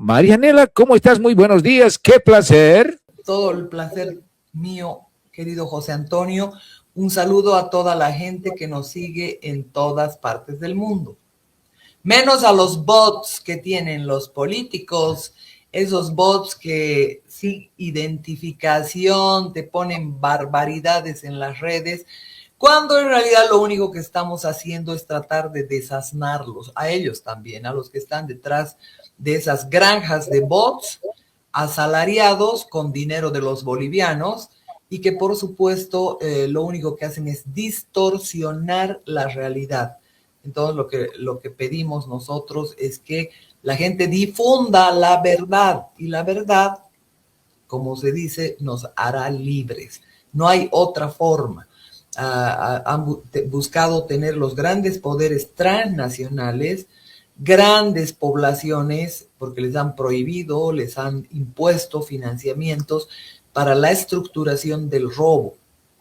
Marianela, ¿cómo estás? Muy buenos días, qué placer. Todo el placer mío, querido José Antonio. Un saludo a toda la gente que nos sigue en todas partes del mundo. Menos a los bots que tienen los políticos, esos bots que sin identificación te ponen barbaridades en las redes, cuando en realidad lo único que estamos haciendo es tratar de desaznarlos, a ellos también, a los que están detrás de esas granjas de bots, asalariados con dinero de los bolivianos y que por supuesto lo único que hacen es distorsionar la realidad. Entonces lo que pedimos nosotros es que la gente difunda la verdad y la verdad, como se dice, nos hará libres. No hay otra forma. Han buscado tener los grandes poderes transnacionales, grandes poblaciones, porque les han prohibido, les han impuesto financiamientos para la estructuración del robo.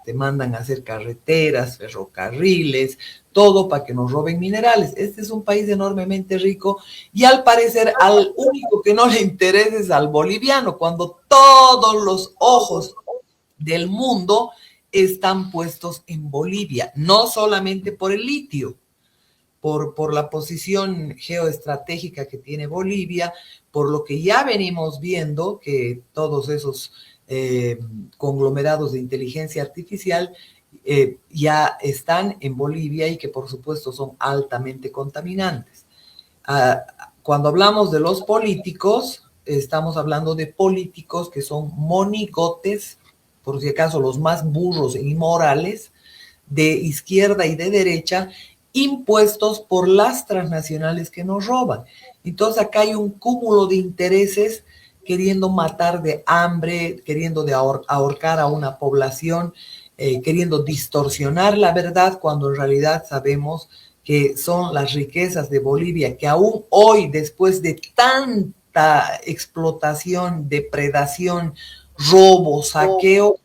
Te mandan a hacer carreteras, ferrocarriles, todo para que nos roben minerales. Este es un país enormemente rico y al parecer al único que no le interesa es al boliviano, cuando todos los ojos del mundo están puestos en Bolivia, no solamente por el litio, por la posición geoestratégica que tiene Bolivia, por lo que ya venimos viendo que todos esos conglomerados de inteligencia artificial ya están en Bolivia y que por supuesto son altamente contaminantes. Cuando hablamos de los políticos, estamos hablando de políticos que son monigotes, por si acaso los más burros e inmorales, de izquierda y de derecha, impuestos por las transnacionales que nos roban. Entonces acá hay un cúmulo de intereses queriendo matar de hambre, queriendo ahorcar a una población, queriendo distorsionar la verdad, cuando en realidad sabemos que son las riquezas de Bolivia, que aún hoy, después de tanta explotación, depredación, robo, saqueo,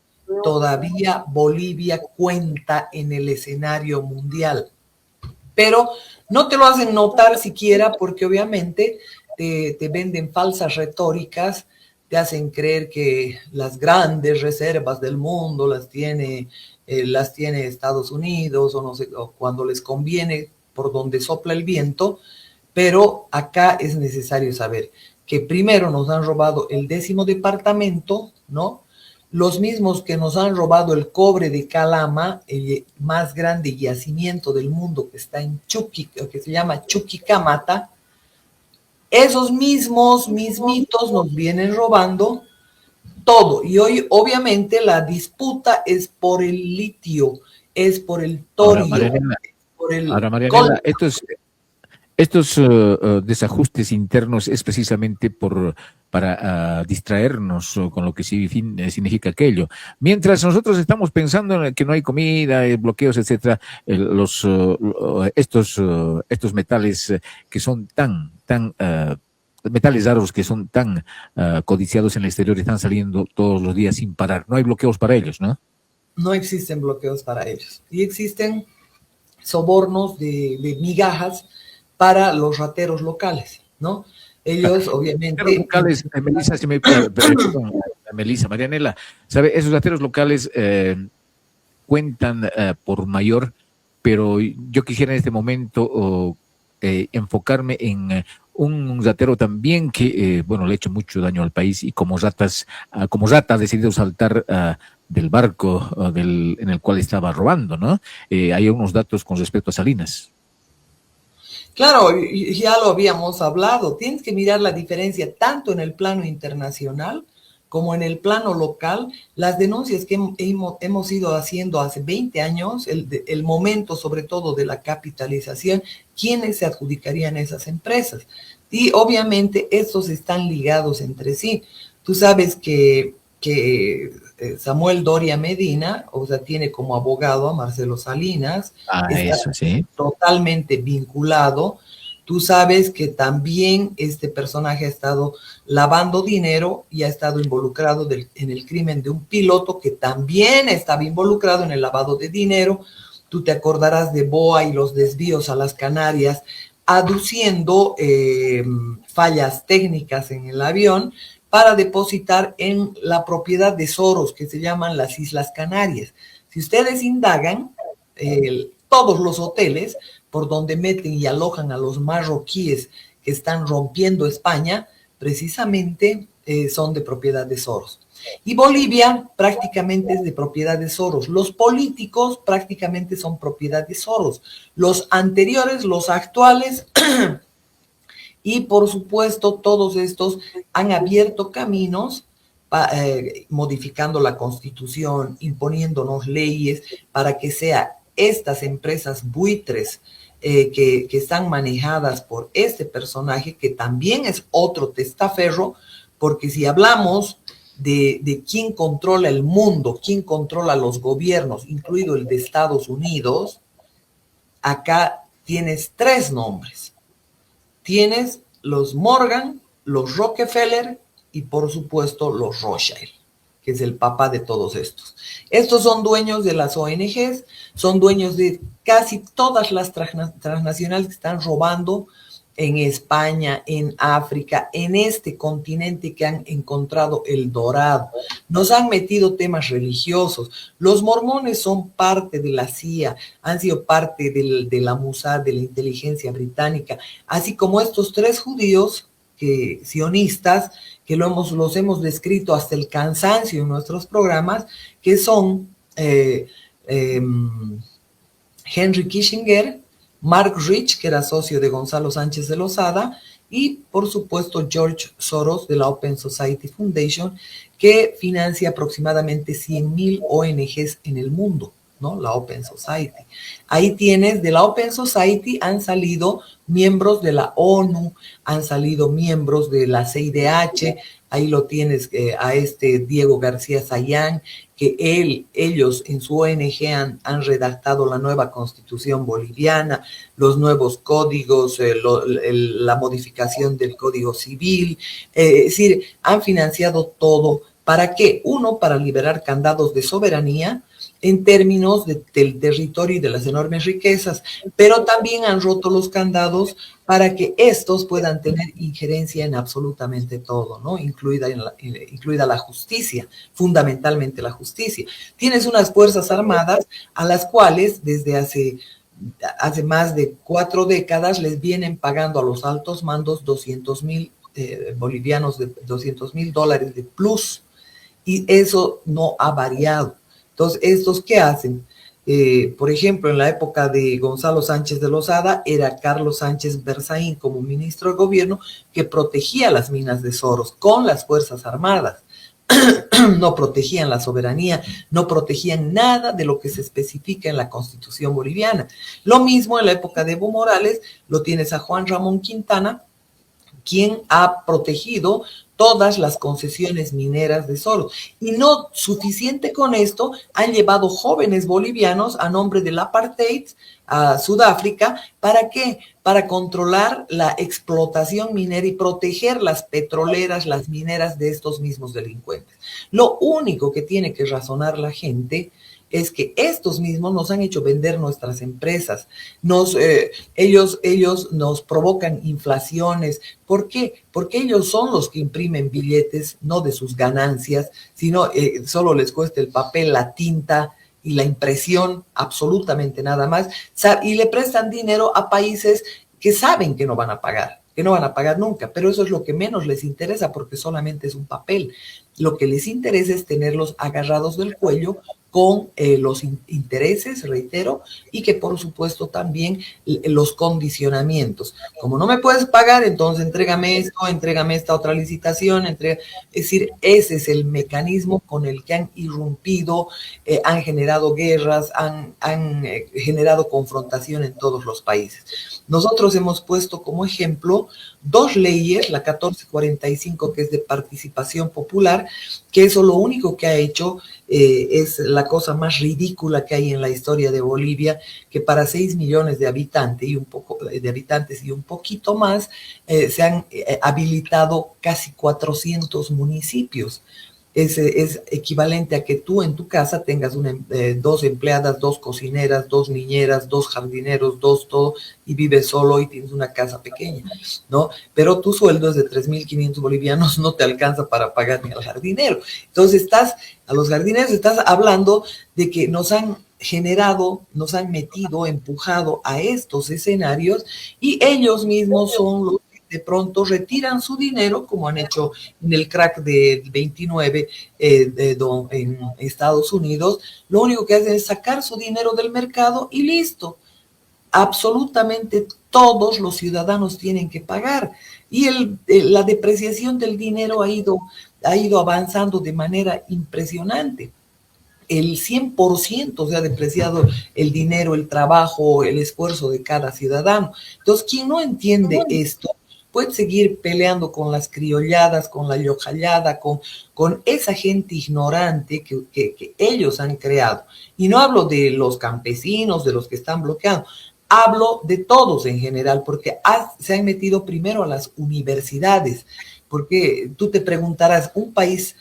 todavía Bolivia cuenta en el escenario mundial. Pero no te lo hacen notar siquiera porque obviamente te venden falsas retóricas, te hacen creer que las grandes reservas del mundo las tiene Estados Unidos o no sé, o cuando les conviene por donde sopla el viento, pero acá es necesario saber que primero nos han robado el 10º departamento, ¿no? Los mismos que nos han robado el cobre de Calama, el más grande yacimiento del mundo que está en que se llama Chuquicamata, esos mismitos nos vienen robando todo. Y hoy, obviamente, la disputa es por el litio, es por el torio, Marianela, estos desajustes internos es precisamente para distraernos con lo que significa aquello. Mientras nosotros estamos pensando en que no hay comida, bloqueos, etcétera, estos metales que son tan metales raros que son tan codiciados en el exterior están saliendo todos los días sin parar. No hay bloqueos para ellos, ¿no? No existen bloqueos para ellos. Y existen sobornos de migajas para los rateros locales, ¿no? Ellos, obviamente... Locales, Melissa, Marianela, ¿sabe? Esos rateros locales cuentan por mayor, pero yo quisiera en este momento enfocarme en un ratero también que, bueno, le ha hecho mucho daño al país y como rata ha decidido saltar del barco en el cual estaba robando, ¿no? Hay unos datos con respecto a Salinas. Claro, ya lo habíamos hablado. Tienes que mirar la diferencia tanto en el plano internacional como en el plano local. Las denuncias que hemos ido haciendo hace 20 años, el momento sobre todo de la capitalización, ¿quiénes se adjudicarían esas empresas? Y obviamente estos están ligados entre sí. Tú sabes que Samuel Doria Medina, o sea, tiene como abogado a Marcelo Salinas, eso sí, totalmente vinculado. Tú sabes que también este personaje ha estado lavando dinero y ha estado involucrado en el crimen de un piloto que también estaba involucrado en el lavado de dinero. Tú te acordarás de BOA y los desvíos a las Canarias aduciendo fallas técnicas en el avión para depositar en la propiedad de Soros, que se llaman las Islas Canarias. Si ustedes indagan, todos los hoteles por donde meten y alojan a los marroquíes que están rompiendo España, precisamente son de propiedad de Soros. Y Bolivia prácticamente es de propiedad de Soros. Los políticos prácticamente son propiedad de Soros. Los anteriores, los actuales, y por supuesto todos estos han abierto caminos modificando la Constitución, imponiéndonos leyes para que sea estas empresas buitres que están manejadas por este personaje, que también es otro testaferro, porque si hablamos de quién controla el mundo, quién controla los gobiernos, incluido el de Estados Unidos, acá tienes tres nombres. Tienes los Morgan, los Rockefeller y por supuesto los Rothschild, que es el papá de todos estos. Estos son dueños de las ONGs, son dueños de casi todas las transnacionales que están robando en España, en África, en este continente que han encontrado el dorado. Nos han metido temas religiosos. Los mormones son parte de la CIA, han sido parte de la Mossad, de la inteligencia británica, así como estos tres judíos sionistas, que los hemos descrito hasta el cansancio en nuestros programas, que son Henry Kissinger, Mark Rich, que era socio de Gonzalo Sánchez de Lozada, y por supuesto George Soros de la Open Society Foundation, que financia aproximadamente 100,000 ONGs en el mundo, ¿no? La Open Society. Ahí tienes, de la Open Society han salido miembros de la ONU, han salido miembros de la CIDH, ahí lo tienes a Diego García Sayán, que ellos en su ONG han redactado la nueva constitución boliviana, los nuevos códigos, la modificación del Código Civil, es decir, han financiado todo. ¿Para qué? Uno, para liberar candados de soberanía en términos del territorio y de las enormes riquezas, pero también han roto los candados para que estos puedan tener injerencia en absolutamente todo, ¿no? Incluida la justicia, fundamentalmente la justicia. Tienes unas fuerzas armadas a las cuales desde hace más de 4 décadas les vienen pagando a los altos mandos 200,000 bolivianos, $200,000 de plus, y eso no ha variado. Entonces, ¿estos qué hacen? Por ejemplo, en la época de Gonzalo Sánchez de Lozada, era Carlos Sánchez Berzaín como ministro de gobierno que protegía las minas de Soros con las Fuerzas Armadas. No protegían la soberanía, no protegían nada de lo que se especifica en la Constitución boliviana. Lo mismo en la época de Evo Morales, lo tienes a Juan Ramón Quintana, quien ha protegido todas las concesiones mineras de Soros. Y no suficiente con esto, han llevado jóvenes bolivianos a nombre del apartheid a Sudáfrica. ¿Para qué? Para controlar la explotación minera y proteger las petroleras, las mineras de estos mismos delincuentes. Lo único que tiene que razonar la gente es que estos mismos nos han hecho vender nuestras empresas. Ellos nos provocan inflaciones. ¿Por qué? Porque ellos son los que imprimen billetes, no de sus ganancias, sino solo les cuesta el papel, la tinta y la impresión, absolutamente nada más. Y le prestan dinero a países que saben que no van a pagar nunca, pero eso es lo que menos les interesa porque solamente es un papel. Lo que les interesa es tenerlos agarrados del cuello con los intereses, reitero, y que por supuesto también los condicionamientos. Como no me puedes pagar, entonces entrégame esto, entrégame esta otra licitación, es decir, ese es el mecanismo con el que han irrumpido, han generado guerras, han generado confrontación en todos los países. Nosotros hemos puesto como ejemplo 2 leyes, la 1445, que es de participación popular, que eso lo único que ha hecho es la cosa más ridícula que hay en la historia de Bolivia, que para 6 millones de habitantes y un poquito más, se han habilitado casi 400 municipios. es equivalente a que tú en tu casa tengas dos empleadas, dos cocineras, dos niñeras, dos jardineros, dos todo, y vives solo y tienes una casa pequeña, ¿no? Pero tu sueldo es de 3.500 bolivianos, no te alcanza para pagar ni al jardinero. Entonces a los jardineros estás hablando de que nos han generado, nos han metido, empujado a estos escenarios y ellos mismos son los de pronto retiran su dinero, como han hecho en el crack del 29 en Estados Unidos. Lo único que hacen es sacar su dinero del mercado y listo. Absolutamente todos los ciudadanos tienen que pagar. Y la depreciación del dinero ha ido avanzando de manera impresionante. El 100% se ha depreciado el dinero, el trabajo, el esfuerzo de cada ciudadano. Entonces, quien no entiende esto puede seguir peleando con las criolladas, con la yojallada, con esa gente ignorante que ellos han creado. Y no hablo de los campesinos, de los que están bloqueando, hablo de todos en general, porque se han metido primero a las universidades, porque tú te preguntarás, un país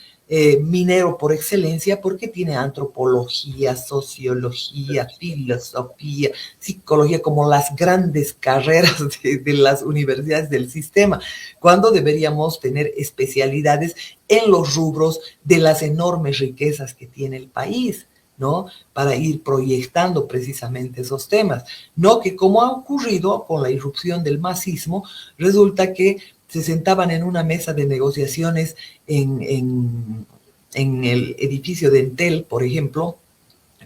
minero por excelencia, porque tiene antropología, sociología, filosofía, psicología, como las grandes carreras de las universidades del sistema, cuando deberíamos tener especialidades en los rubros de las enormes riquezas que tiene el país, ¿no? Para ir proyectando precisamente esos temas. No que como ha ocurrido con la irrupción del masismo, resulta que se sentaban en una mesa de negociaciones en el edificio de Entel, por ejemplo,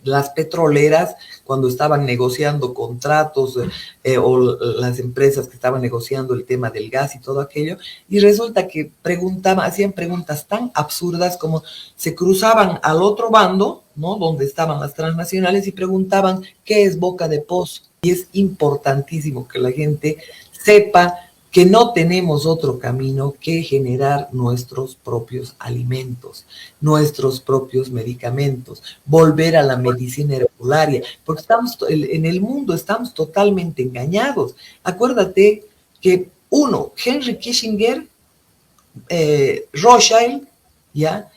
las petroleras, cuando estaban negociando contratos o las empresas que estaban negociando el tema del gas y todo aquello, y resulta que hacían preguntas tan absurdas como se cruzaban al otro bando, ¿no? Donde estaban las transnacionales, y preguntaban qué es boca de pozo. Y es importantísimo que la gente sepa que no tenemos otro camino que generar nuestros propios alimentos, nuestros propios medicamentos, volver a la medicina herbolaria, porque en el mundo estamos totalmente engañados. Acuérdate que Henry Kissinger, Rothschild, ¿ya?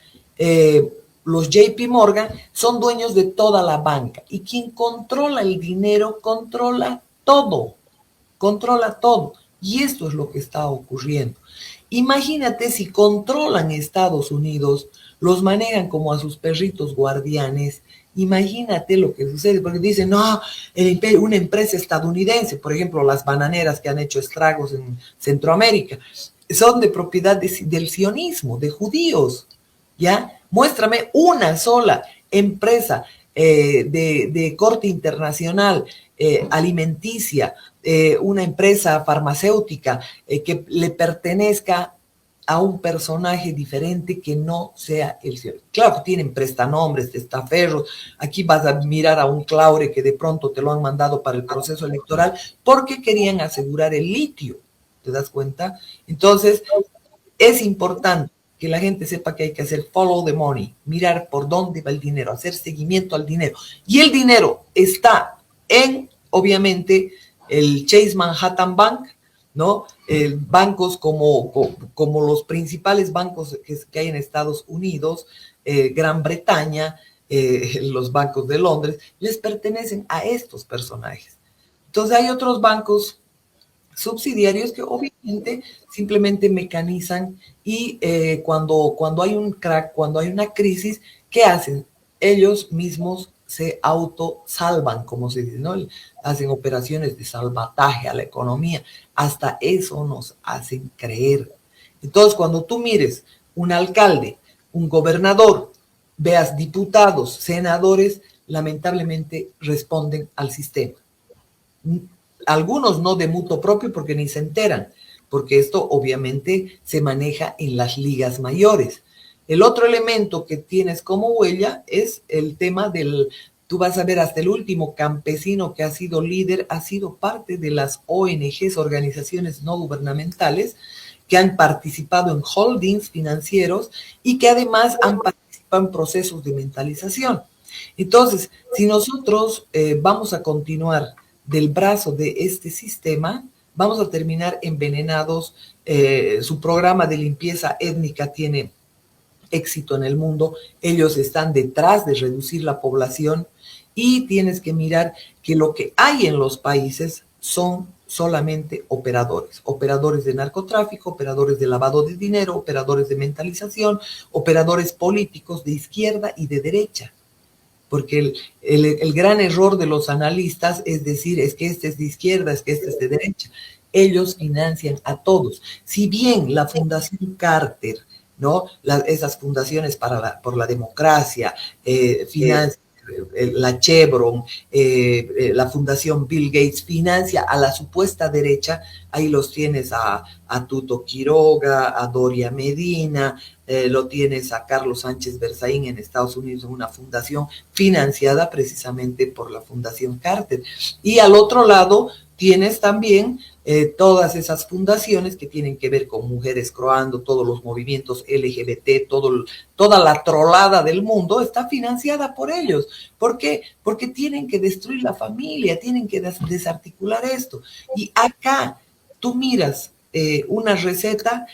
Los JP Morgan son dueños de toda la banca, y quien controla el dinero controla todo, controla todo. Y esto es lo que está ocurriendo. Imagínate si controlan Estados Unidos, los manejan como a sus perritos guardianes. Imagínate lo que sucede, porque dicen, no, una empresa estadounidense, por ejemplo, las bananeras que han hecho estragos en Centroamérica, son de propiedad del sionismo, de judíos, ¿ya? Muéstrame una sola empresa de corte internacional, alimenticia, una empresa farmacéutica que le pertenezca a un personaje diferente que no sea el señor. Claro que tienen prestanombres, testaferros. Aquí vas a mirar a un Claure que de pronto te lo han mandado para el proceso electoral porque querían asegurar el litio. ¿Te das cuenta? Entonces, es importante que la gente sepa que hay que hacer follow the money, mirar por dónde va el dinero, hacer seguimiento al dinero. Y el dinero está obviamente, el Chase Manhattan Bank, ¿no? Bancos como los principales bancos que hay en Estados Unidos, Gran Bretaña, los bancos de Londres, les pertenecen a estos personajes. Entonces hay otros bancos subsidiarios que obviamente simplemente mecanizan y cuando hay un crack, cuando hay una crisis, ¿qué hacen? Ellos mismos se autosalvan, como se dice, ¿no? Hacen operaciones de salvataje a la economía. Hasta eso nos hacen creer. Entonces, cuando tú mires un alcalde, un gobernador, veas diputados, senadores, lamentablemente responden al sistema. Algunos no de mutuo propio porque ni se enteran, porque esto obviamente se maneja en las ligas mayores. El otro elemento que tienes como huella es el tema tú vas a ver hasta el último campesino que ha sido líder, ha sido parte de las ONGs, organizaciones no gubernamentales, que han participado en holdings financieros y que además han participado en procesos de mentalización. Entonces, si nosotros vamos a continuar del brazo de este sistema, vamos a terminar envenenados. Su programa de limpieza étnica tiene éxito en el mundo, ellos están detrás de reducir la población y tienes que mirar que lo que hay en los países son solamente operadores, operadores de narcotráfico, operadores de lavado de dinero, operadores de mentalización, operadores políticos de izquierda y de derecha. Porque el gran error de los analistas es decir, es que este es de izquierda, es que este es de derecha. Ellos financian a todos. Si bien la Fundación Carter, ¿no? Esas fundaciones por la democracia, financian la Chevron, la Fundación Bill Gates financia a la supuesta derecha, ahí los tienes a Tuto Quiroga, a Doria Medina, lo tienes a Carlos Sánchez Berzaín en Estados Unidos en una fundación financiada precisamente por la Fundación Carter. Y al otro lado tienes también todas esas fundaciones que tienen que ver con mujeres croando, todos los movimientos LGBT, toda la trolada del mundo está financiada por ellos. ¿Por qué? Porque tienen que destruir la familia, tienen que desarticular esto. Y acá tú miras una receta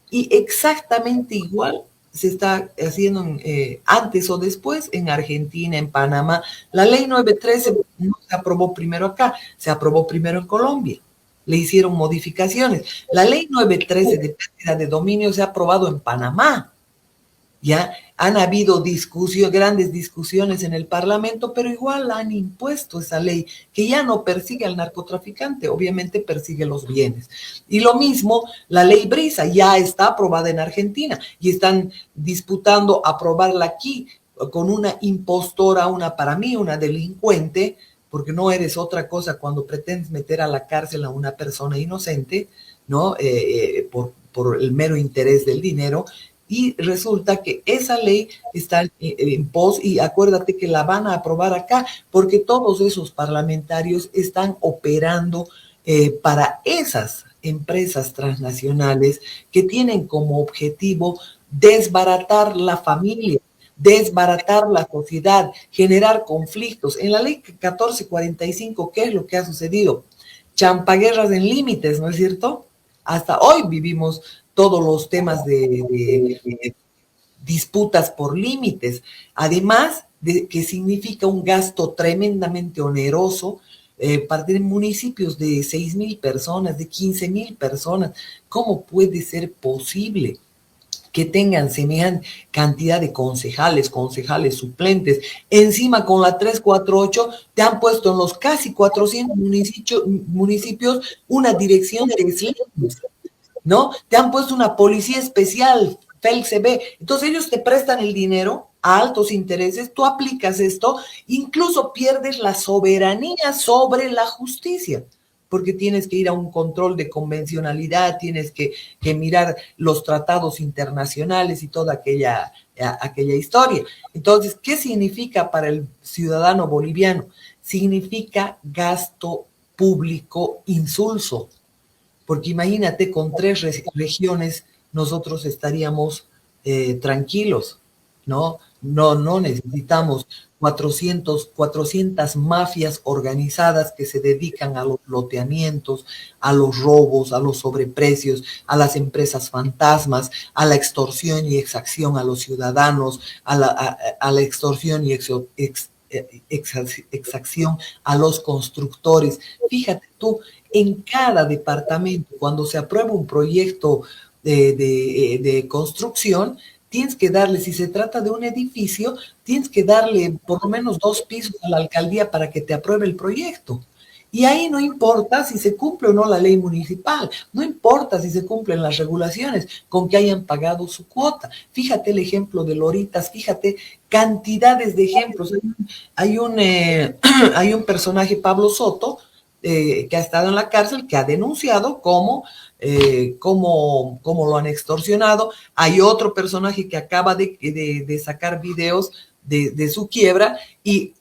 y exactamente igual se está haciendo antes o después en Argentina, en Panamá. La ley 913 no se aprobó primero acá, se aprobó primero en Colombia. Le hicieron modificaciones. La ley 913 de pérdida de dominio se ha aprobado en Panamá. Ya han habido grandes discusiones en el Parlamento, pero igual han impuesto esa ley que ya no persigue al narcotraficante, obviamente persigue los bienes. Y lo mismo, la ley Brisa ya está aprobada en Argentina y están disputando aprobarla aquí con una impostora, para mí, una delincuente, porque no eres otra cosa cuando pretendes meter a la cárcel a una persona inocente, ¿no? Por el mero interés del dinero. Y resulta que esa ley está en pos y acuérdate que la van a aprobar acá porque todos esos parlamentarios están operando para esas empresas transnacionales que tienen como objetivo desbaratar la familia, desbaratar la sociedad, generar conflictos. En la ley 1445, ¿qué es lo que ha sucedido? Champaguerras en límites, ¿no es cierto? Hasta hoy vivimos todos los temas de disputas por límites, además de que significa un gasto tremendamente oneroso para tener municipios de 6,000 personas, de 15,000 personas. ¿Cómo puede ser posible que tengan semejante cantidad de concejales suplentes? Encima con la 348 te han puesto en los casi 400 municipios una dirección de desliz, ¿no? Te han puesto una policía especial, FELCB. Entonces ellos te prestan el dinero a altos intereses, tú aplicas esto, incluso pierdes la soberanía sobre la justicia, porque tienes que ir a un control de convencionalidad, tienes que mirar los tratados internacionales y toda aquella historia. Entonces, ¿qué significa para el ciudadano boliviano? Significa gasto público insulso. Porque imagínate, con 3 regiones nosotros estaríamos tranquilos, ¿no? No necesitamos 400 mafias organizadas que se dedican a los loteamientos, a los robos, a los sobreprecios, a las empresas fantasmas, a la extorsión y exacción a los ciudadanos, a la extorsión y exacción a los constructores. Fíjate tú, en cada departamento, cuando se aprueba un proyecto de construcción, tienes que darle, si se trata de un edificio, tienes que darle por lo menos 2 pisos a la alcaldía para que te apruebe el proyecto. Y ahí no importa si se cumple o no la ley municipal, no importa si se cumplen las regulaciones, con que hayan pagado su cuota. Fíjate el ejemplo de Loritas, fíjate cantidades de ejemplos. Hay un personaje, Pablo Soto, que ha estado en la cárcel, que ha denunciado cómo lo han extorsionado. Hay otro personaje que acaba de sacar videos de su quiebra y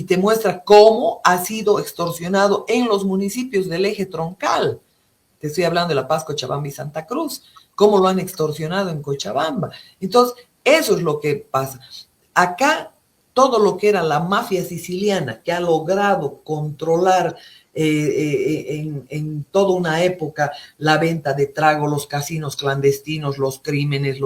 te muestra cómo ha sido extorsionado en los municipios del eje troncal. Te estoy hablando de La Paz, Cochabamba y Santa Cruz, cómo lo han extorsionado en Cochabamba. Entonces, eso es lo que pasa. Acá, todo lo que era la mafia siciliana, que ha logrado controlar en toda una época la venta de trago, los casinos clandestinos, los crímenes,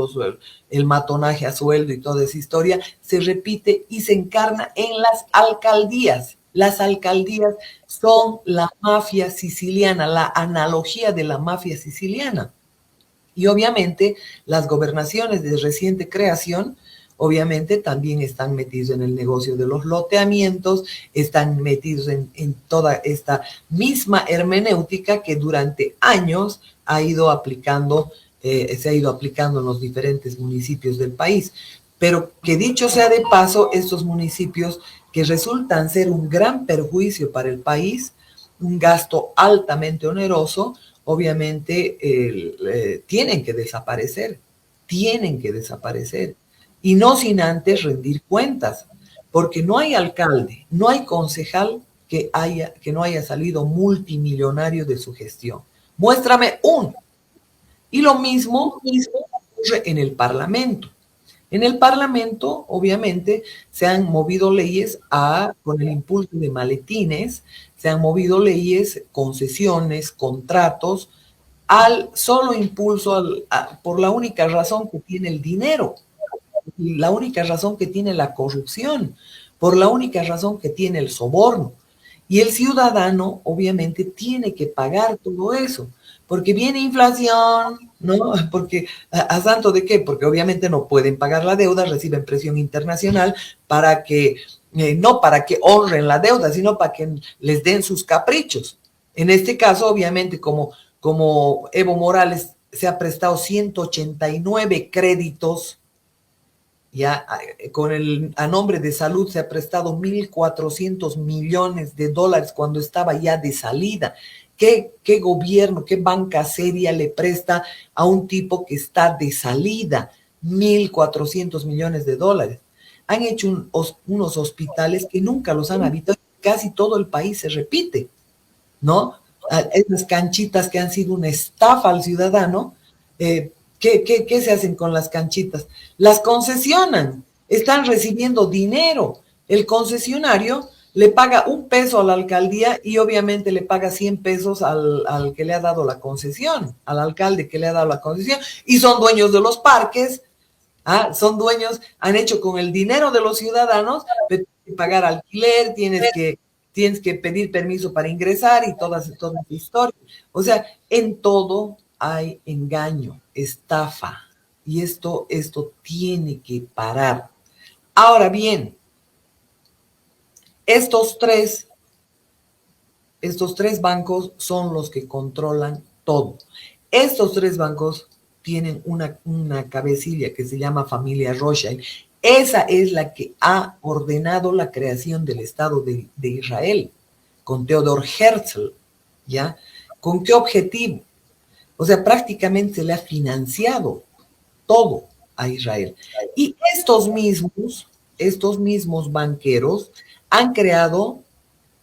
el matonaje a sueldo y toda esa historia, se repite y se encarna en las alcaldías. Las alcaldías son la mafia siciliana, la analogía de la mafia siciliana. Y obviamente las gobernaciones de reciente creación, obviamente también están metidos en el negocio de los loteamientos, están metidos en toda esta misma hermenéutica que durante años ha ido aplicando, se ha ido aplicando en los diferentes municipios del país. Pero que dicho sea de paso, estos municipios que resultan ser un gran perjuicio para el país, un gasto altamente oneroso, obviamente tienen que desaparecer, tienen que desaparecer. Y no sin antes rendir cuentas, porque no hay alcalde, no hay concejal que no haya salido multimillonario de su gestión. Muéstrame uno. Y lo mismo ocurre en el Parlamento. En el Parlamento, obviamente, se han movido leyes con el impulso de maletines, se han movido leyes, concesiones, contratos, al solo impulso, por la única razón que tiene el dinero, la única razón que tiene la corrupción, por la única razón que tiene el soborno. Y el ciudadano, obviamente, tiene que pagar todo eso, porque viene inflación, ¿no? Porque, ¿a santo de qué? Porque obviamente no pueden pagar la deuda, reciben presión internacional para que, no para que honren la deuda, sino para que les den sus caprichos. En este caso, obviamente, como Evo Morales se ha prestado 189 créditos, ya a nombre de salud se ha prestado 1.400 millones de dólares cuando estaba ya de salida. ¿Qué gobierno, qué banca seria le presta a un tipo que está de salida 1.400 millones de dólares? Han hecho unos hospitales que nunca los han habitado, casi todo el país se repite, ¿no? Esas canchitas que han sido una estafa al ciudadano, ¿qué se hacen con las canchitas? Las concesionan, están recibiendo dinero. El concesionario le paga $1 a la alcaldía y obviamente le paga 100 pesos al que le ha dado la concesión, al alcalde que le ha dado la concesión, y son dueños de los parques, son dueños, han hecho con el dinero de los ciudadanos, pero tienes que pagar alquiler, tienes que pedir permiso para ingresar y toda esa historia. O sea, en todo hay engaño, estafa, y esto tiene que parar. Ahora bien, estos tres bancos son los que controlan todo. Estos tres bancos tienen una cabecilla que se llama familia Rothschild. Esa es la que ha ordenado la creación del Estado de Israel, con Theodor Herzl, ¿ya? ¿Con qué objetivo? O sea, prácticamente se le ha financiado todo a Israel. Y estos mismos banqueros han creado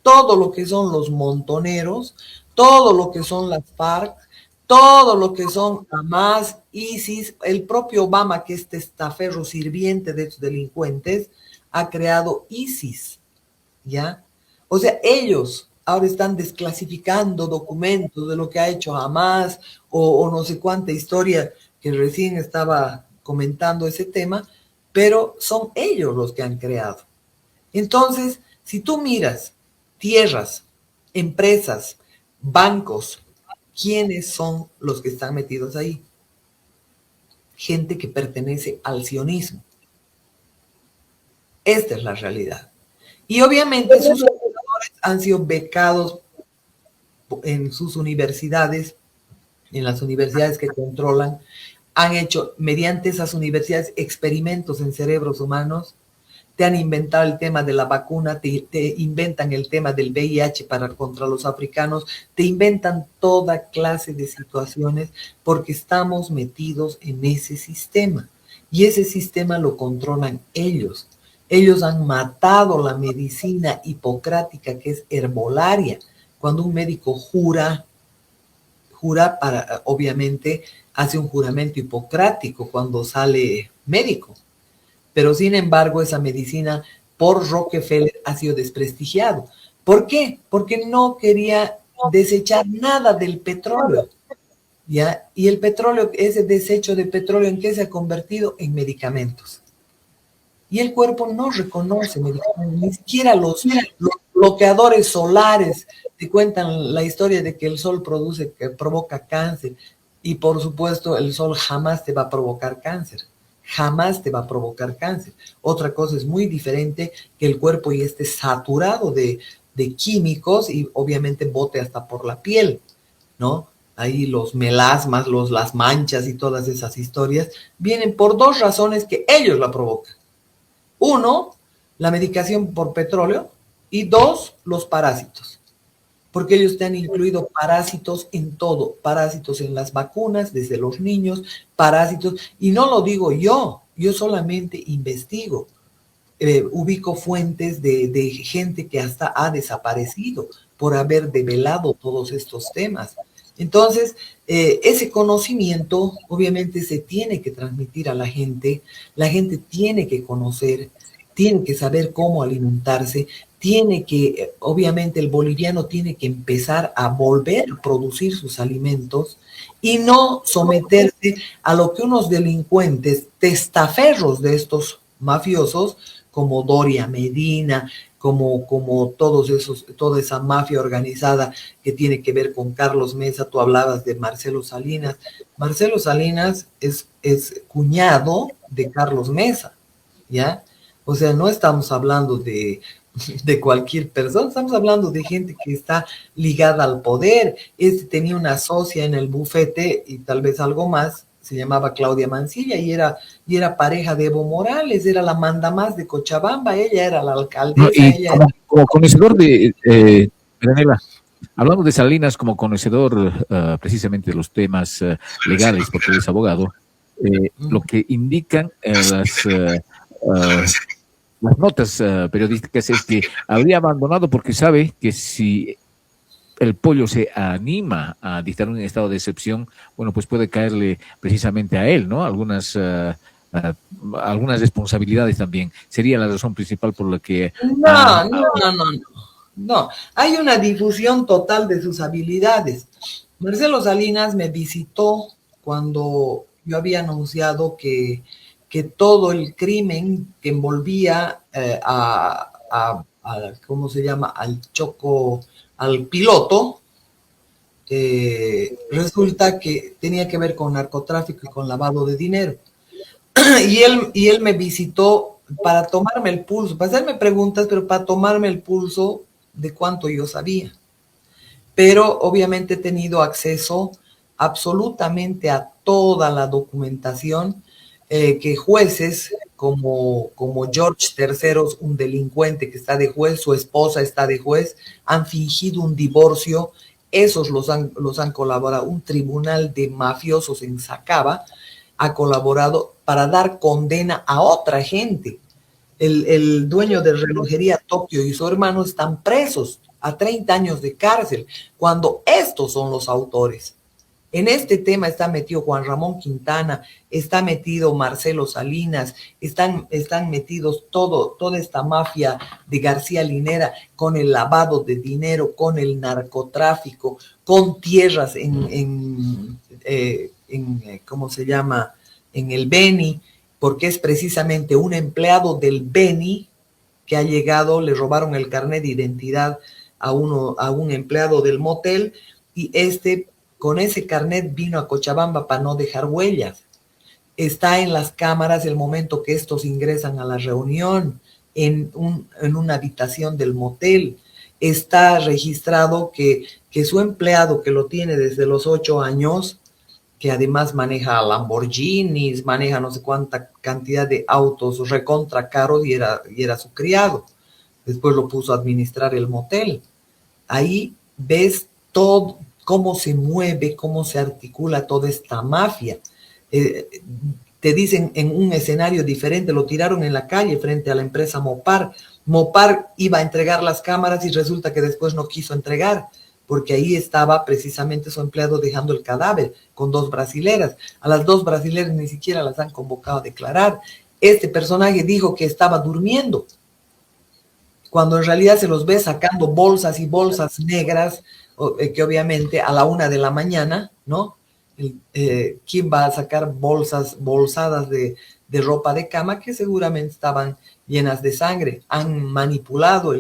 todo lo que son los montoneros, todo lo que son las FARC, todo lo que son Hamas, ISIS, el propio Obama, que es testaferro sirviente de estos delincuentes, ha creado ISIS, ¿ya? O sea, ellos ahora están desclasificando documentos de lo que ha hecho Hamas o no sé cuánta historia que recién estaba comentando ese tema, pero son ellos los que han creado. Entonces, si tú miras tierras, empresas, bancos, ¿quiénes son los que están metidos ahí? Gente que pertenece al sionismo. Esta es la realidad. Y obviamente sus trabajadores han sido becados en sus universidades, en las universidades que controlan, han hecho mediante esas universidades experimentos en cerebros humanos, te han inventado el tema de la vacuna, te inventan el tema del VIH contra los africanos, te inventan toda clase de situaciones porque estamos metidos en ese sistema y ese sistema lo controlan ellos. Ellos han matado la medicina hipocrática, que es herbolaria. Cuando un médico jura para, obviamente, hace un juramento hipocrático cuando sale médico. Pero sin embargo, esa medicina por Rockefeller ha sido desprestigiado. ¿Por qué? Porque no quería desechar nada del petróleo, ¿ya? Y el petróleo, ese desecho de petróleo, ¿en qué se ha convertido? En medicamentos. Y el cuerpo no reconoce medicamentos, ni siquiera los bloqueadores solares te cuentan la historia de que el sol que provoca cáncer. Y por supuesto, el sol jamás te va a provocar cáncer. Jamás te va a provocar cáncer. Otra cosa es muy diferente que el cuerpo ya esté saturado de químicos y obviamente bote hasta por la piel, ¿no? Ahí los melasmas, las manchas y todas esas historias vienen por dos razones que ellos la provocan. Uno, la medicación por petróleo y dos, los parásitos. Porque ellos te han incluido parásitos en todo, parásitos en las vacunas, desde los niños, parásitos, y no lo digo yo solamente investigo, ubico fuentes de gente que hasta ha desaparecido por haber develado todos estos temas. Entonces, ese conocimiento obviamente se tiene que transmitir a la gente tiene que conocer, tiene que saber cómo alimentarse, tiene que, obviamente el boliviano tiene que empezar a volver a producir sus alimentos y no someterse a lo que unos delincuentes testaferros de estos mafiosos, como Doria Medina, como toda esa mafia organizada que tiene que ver con Carlos Mesa. Tú hablabas de Marcelo Salinas. Marcelo Salinas es cuñado de Carlos Mesa, ¿ya? O sea, no estamos hablando de cualquier persona, estamos hablando de gente que está ligada al poder. Este tenía una socia en el bufete y tal vez algo más, se llamaba Claudia Mancilla y era pareja de Evo Morales, era la mandamás de Cochabamba, ella era la No, alcaldesa, y ella como, como conocedor de, Marianela, hablando de Salinas como conocedor precisamente de los temas legales, porque él es abogado, lo que indican las notas periodísticas es que habría abandonado porque sabe que si el pollo se anima a dictar un estado de excepción, bueno, pues puede caerle precisamente a él, ¿no? Algunas responsabilidades también. Sería la razón principal por la que no, no, no, no, no. No, hay una difusión total de sus habilidades. Marcelo Salinas me visitó cuando yo había anunciado que todo el crimen que envolvía ¿cómo se llama? Al piloto, resulta que tenía que ver con narcotráfico y con lavado de dinero. Y él me visitó para tomarme el pulso, para hacerme preguntas, pero para tomarme el pulso de cuánto yo sabía. Pero obviamente he tenido acceso absolutamente a toda la documentación que jueces como George III, un delincuente que está de juez, su esposa está de juez, han fingido un divorcio, esos los han colaborado, un tribunal de mafiosos en Sacaba ha colaborado para dar condena a otra gente. El dueño de relojería Tokio y su hermano están presos a 30 años de cárcel, cuando estos son los autores. En este tema está metido Juan Ramón Quintana, está metido Marcelo Salinas, están metidos toda esta mafia de García Linera con el lavado de dinero, con el narcotráfico, con tierras ¿cómo se llama? En el Beni, porque es precisamente un empleado del Beni que ha llegado, le robaron el carnet de identidad a un empleado del motel y con ese carnet vino a Cochabamba para no dejar huellas. Está en las cámaras el momento que estos ingresan a la reunión en una habitación del motel. Está registrado que su empleado, que lo tiene desde los 8 años, que además maneja Lamborghinis, maneja no sé cuánta cantidad de autos recontra caros y era su criado. Después lo puso a administrar el motel. Ahí ves todo, cómo se mueve, cómo se articula toda esta mafia. Te dicen en un escenario diferente, lo tiraron en la calle frente a la empresa Mopar. Mopar iba a entregar las cámaras y resulta que después no quiso entregar, porque ahí estaba precisamente su empleado dejando el cadáver con 2 brasileras. A las 2 brasileras ni siquiera las han convocado a declarar. Este personaje dijo que estaba durmiendo. cuando en realidad se los ve sacando bolsas y bolsas negras, que obviamente a la 1 de la mañana, ¿no? ¿Quién va a sacar bolsadas de ropa de cama que seguramente estaban llenas de sangre? Han manipulado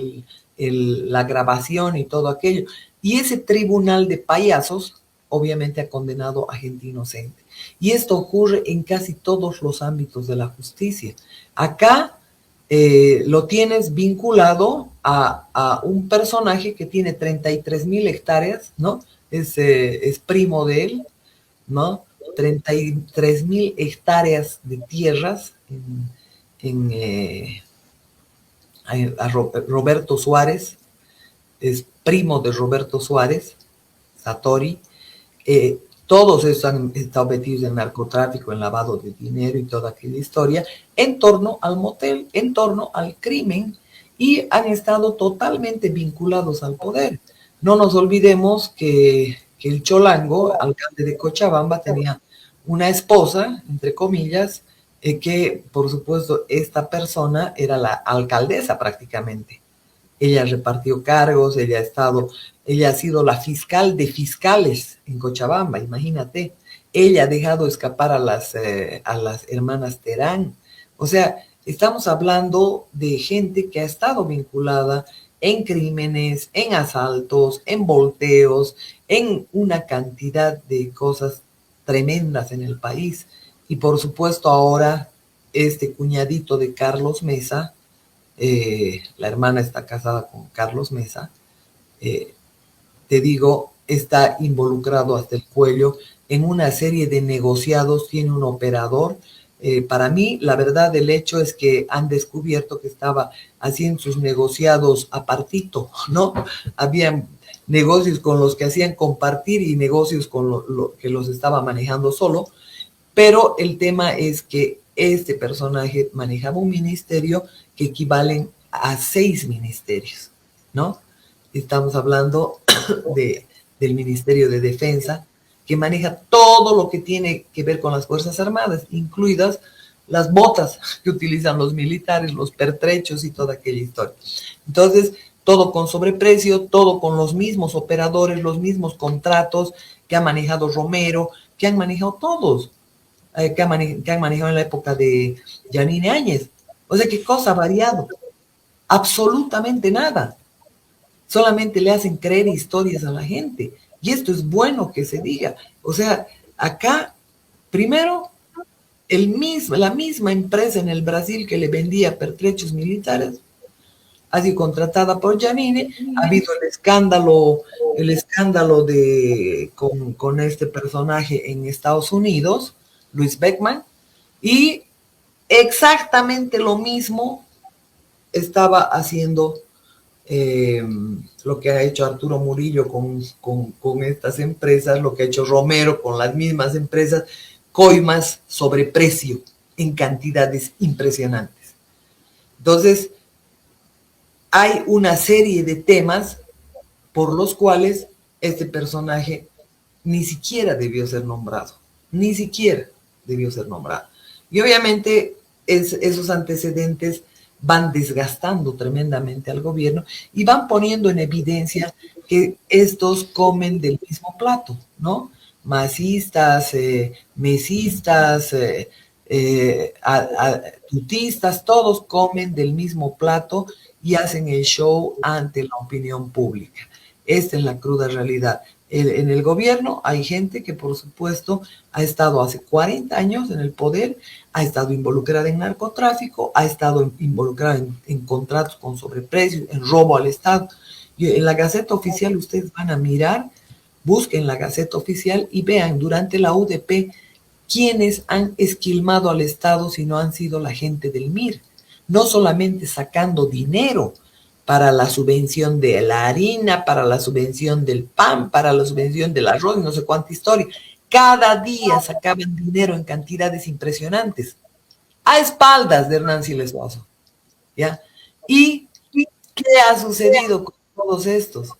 la grabación y todo aquello. Y ese tribunal de payasos obviamente ha condenado a gente inocente. Y esto ocurre en casi todos los ámbitos de la justicia. Acá lo tienes vinculado a un personaje que tiene 33,000 hectáreas, ¿no? Es primo de él, ¿no? 33,000 hectáreas de tierras a Roberto Suárez, es primo de Roberto Suárez, Satori. Todos esos han estado metidos en narcotráfico, en lavado de dinero y toda aquella historia, en torno al motel, en torno al crimen, y han estado totalmente vinculados al poder. No nos olvidemos que el Cholango, alcalde de Cochabamba, tenía una esposa, entre comillas, que por supuesto esta persona era la alcaldesa prácticamente. Ella repartió cargos, ella ha sido la fiscal de fiscales en Cochabamba, imagínate. Ella ha dejado escapar a las hermanas Terán. O sea, estamos hablando de gente que ha estado vinculada en crímenes, en asaltos, en volteos, en una cantidad de cosas tremendas en el país. Y por supuesto ahora este cuñadito de Carlos Mesa, la hermana está casada con Carlos Mesa, te digo, está involucrado hasta el cuello en una serie de negociados, tiene un operador. Para mí, la verdad del hecho es que han descubierto que estaba haciendo sus negociados apartito, ¿no? Habían negocios con los que hacían compartir y negocios con lo que los estaba manejando solo, pero el tema es que este personaje manejaba un ministerio que equivalen a 6 ministerios, ¿no? Estamos hablando del Ministerio de Defensa, que maneja todo lo que tiene que ver con las Fuerzas Armadas, incluidas las botas que utilizan los militares, los pertrechos y toda aquella historia. Entonces, todo con sobreprecio, todo con los mismos operadores, los mismos contratos que ha manejado Romero, que han manejado todos, que han manejado en la época de Yanine Áñez. O sea, ¿qué cosa ha variado? Absolutamente nada. Solamente le hacen creer historias a la gente. Y esto es bueno que se diga. O sea, acá, primero, la misma empresa en el Brasil que le vendía pertrechos militares ha sido contratada por Yanine. Ha habido el escándalo con este personaje en Estados Unidos, Luis Beckman, y exactamente lo mismo estaba haciendo lo que ha hecho Arturo Murillo con estas empresas, lo que ha hecho Romero con las mismas empresas, coimas sobre precio en cantidades impresionantes. Entonces, hay una serie de temas por los cuales este personaje ni siquiera debió ser nombrado, ni siquiera debió ser nombrado. Y obviamente esos antecedentes van desgastando tremendamente al gobierno y van poniendo en evidencia que estos comen del mismo plato, ¿no? Masistas, mesistas, tutistas, todos comen del mismo plato y hacen el show ante la opinión pública. Esta es la cruda realidad. En el gobierno hay gente que, por supuesto, ha estado hace 40 años en el poder, ha estado involucrada en narcotráfico, ha estado involucrada en contratos con sobreprecios, en robo al Estado. Y en la Gaceta Oficial ustedes van a mirar, busquen la Gaceta Oficial y vean durante la UDP quiénes han esquilmado al Estado si no han sido la gente del MIR. No solamente sacando dinero para la subvención de la harina, para la subvención del pan, para la subvención del arroz, no sé cuánta historia. Cada día sacaban dinero en cantidades impresionantes, a espaldas de Hernán Siles Suazo, ¿ya? ¿Y qué ha sucedido con todos estos?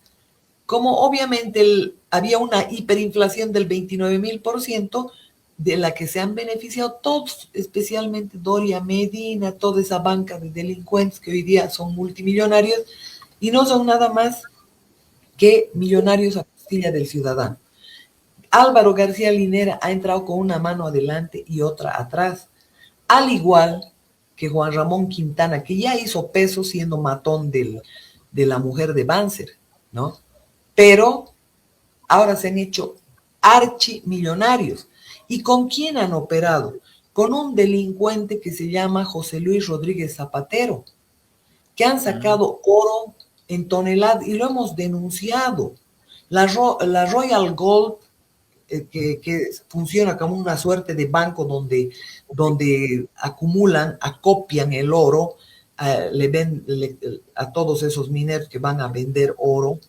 Como obviamente había una hiperinflación del 29,000%, de la que se han beneficiado todos, especialmente Doria Medina, toda esa banca de delincuentes que hoy día son multimillonarios y no son nada más que millonarios a costilla del ciudadano. Álvaro García Linera ha entrado con una mano adelante y otra atrás, al igual que Juan Ramón Quintana, que ya hizo peso siendo matón de la mujer de Banzer, ¿no? Pero ahora se han hecho archimillonarios. ¿Y con quién han operado? Con un delincuente que se llama José Luis Rodríguez Zapatero, que han sacado oro en toneladas y lo hemos denunciado. La Royal Gold, que funciona como una suerte de banco donde acumulan, acopian el oro, a todos esos mineros que van a vender oro,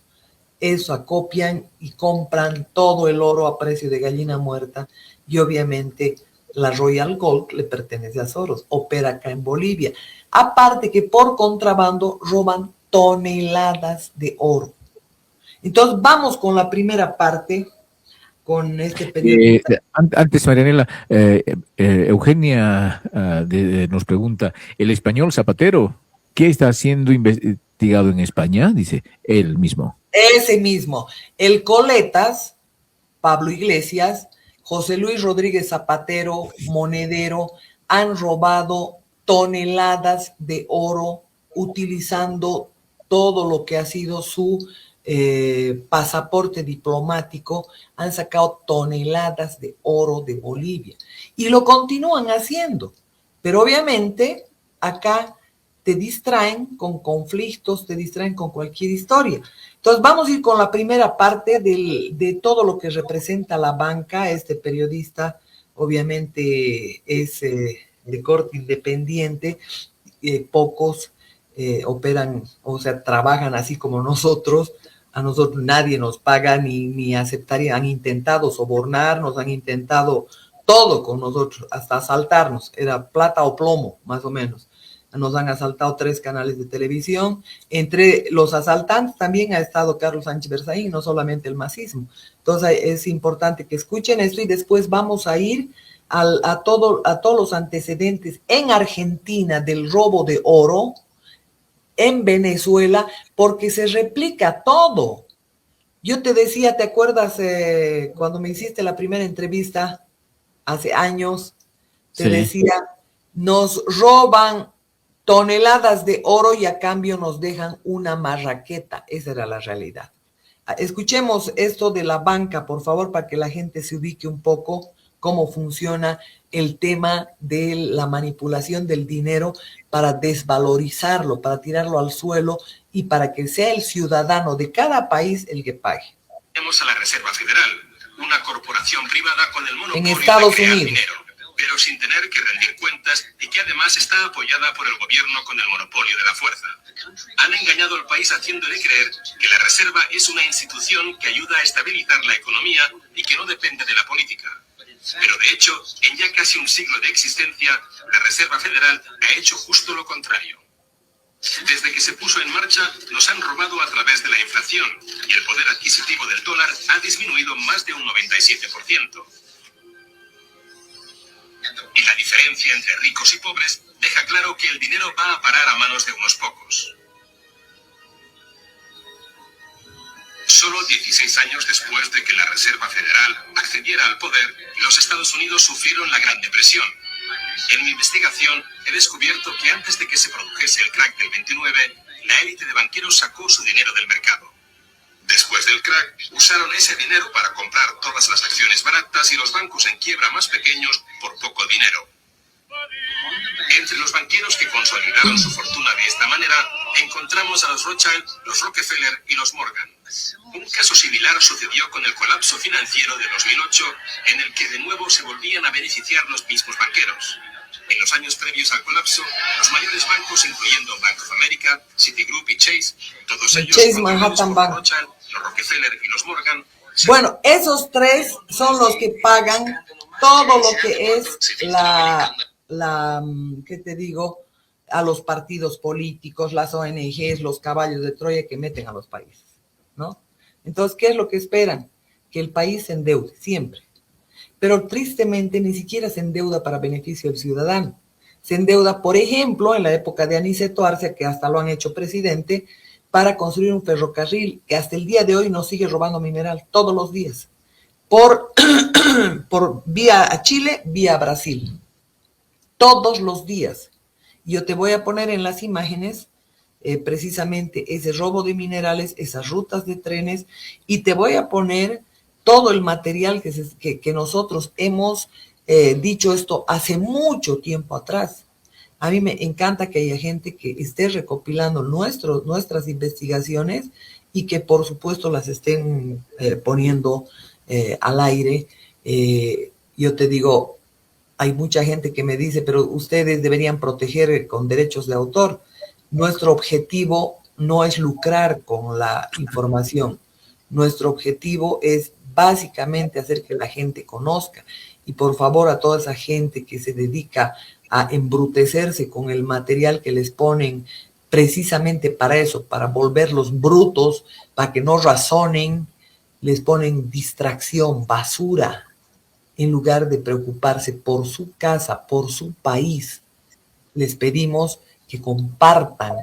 eso acopian y compran todo el oro a precio de gallina muerta y obviamente la Royal Gold le pertenece a Soros, opera acá en Bolivia. Aparte que por contrabando roban toneladas de oro. Entonces vamos con la primera parte, con este periodista. Antes, Marianela, Eugenia nos pregunta, ¿el español Zapatero qué está siendo investigado en España? Dice él mismo. Ese mismo, el Coletas, Pablo Iglesias, José Luis Rodríguez Zapatero, monedero, han robado toneladas de oro utilizando todo lo que ha sido su pasaporte diplomático, han sacado toneladas de oro de Bolivia y lo continúan haciendo, pero obviamente acá te distraen con conflictos, te distraen con cualquier historia. Entonces vamos a ir con la primera parte de todo lo que representa la banca. Este periodista obviamente es de corte independiente, pocos operan, o sea, trabajan así como nosotros. A nosotros nadie nos paga ni aceptaría, han intentado sobornarnos, han intentado todo con nosotros, hasta asaltarnos, era plata o plomo, más o menos. Nos han asaltado 3 canales de televisión. Entre los asaltantes también ha estado Carlos Sánchez Berzaín, no solamente el masismo. Entonces es importante que escuchen esto y después vamos a ir a todos los antecedentes en Argentina del robo de oro, en Venezuela, porque se replica todo. Yo te decía, ¿te acuerdas cuando me hiciste la primera entrevista hace años? Te decía, nos roban toneladas de oro y a cambio nos dejan una marraqueta. Esa era la realidad. Escuchemos esto de la banca, por favor, para que la gente se ubique un poco cómo funciona el tema de la manipulación del dinero para desvalorizarlo, para tirarlo al suelo y para que sea el ciudadano de cada país el que pague. Tenemos a la Reserva Federal, una corporación privada con el monopolio en Estados de crear Unidos. dinero, pero sin tener que rendir cuentas y que además está apoyada por el gobierno con el monopolio de la fuerza. Han engañado al país haciéndole creer que la Reserva es una institución que ayuda a estabilizar la economía y que no depende de la política. Pero de hecho, en ya casi un siglo de existencia, la Reserva Federal ha hecho justo lo contrario. Desde que se puso en marcha, nos han robado a través de la inflación y el poder adquisitivo del dólar ha disminuido más de un 97%. Y la diferencia entre ricos y pobres deja claro que el dinero va a parar a manos de unos pocos. Solo 16 años después de que la Reserva Federal accediera al poder, los Estados Unidos sufrieron la Gran Depresión. En mi investigación he descubierto que antes de que se produjese el crack del 29, la élite de banqueros sacó su dinero del mercado. Después del crack, usaron ese dinero para comprar todas las acciones baratas y los bancos en quiebra más pequeños por poco dinero. Entre los banqueros que consolidaron su fortuna de esta manera, encontramos a los Rothschild, los Rockefeller y los Morgan. Un caso similar sucedió con el colapso financiero de 2008, en el que de nuevo se volvían a beneficiar los mismos banqueros. En los años previos al colapso, los mayores bancos, incluyendo Bank of America, Citigroup y Chase, todos ellos Chase Manhattan Bank, los Rothschild, los Rockefeller y los Morgan. Bueno, esos 3 son los que pagan todo lo que es ¿qué te digo? A los partidos políticos, las ONGs, los caballos de Troya que meten a los países, ¿no? Entonces, ¿qué es lo que esperan? Que el país se endeude siempre. pero tristemente ni siquiera se endeuda para beneficio del ciudadano. Se endeuda, por ejemplo, en la época de Aniceto Arce, que hasta lo han hecho presidente, para construir un ferrocarril que hasta el día de hoy nos sigue robando mineral todos los días, por, por vía a Chile, vía a Brasil, todos los días. Yo te voy a poner en las imágenes precisamente ese robo de minerales, esas rutas de trenes, y te voy a poner todo el material que nosotros hemos dicho esto hace mucho tiempo atrás. A mí me encanta que haya gente que esté recopilando nuestras investigaciones y que por supuesto las estén poniendo al aire. Yo te digo, hay mucha gente que me dice, pero ustedes deberían proteger con derechos de autor. Nuestro objetivo no es lucrar con la información. Nuestro objetivo es básicamente hacer que la gente conozca. Y por favor, a toda esa gente que se dedica a embrutecerse con el material que les ponen precisamente para eso, para volverlos brutos, para que no razonen, les ponen distracción, basura, en lugar de preocuparse por su casa, por su país. Les pedimos que compartan,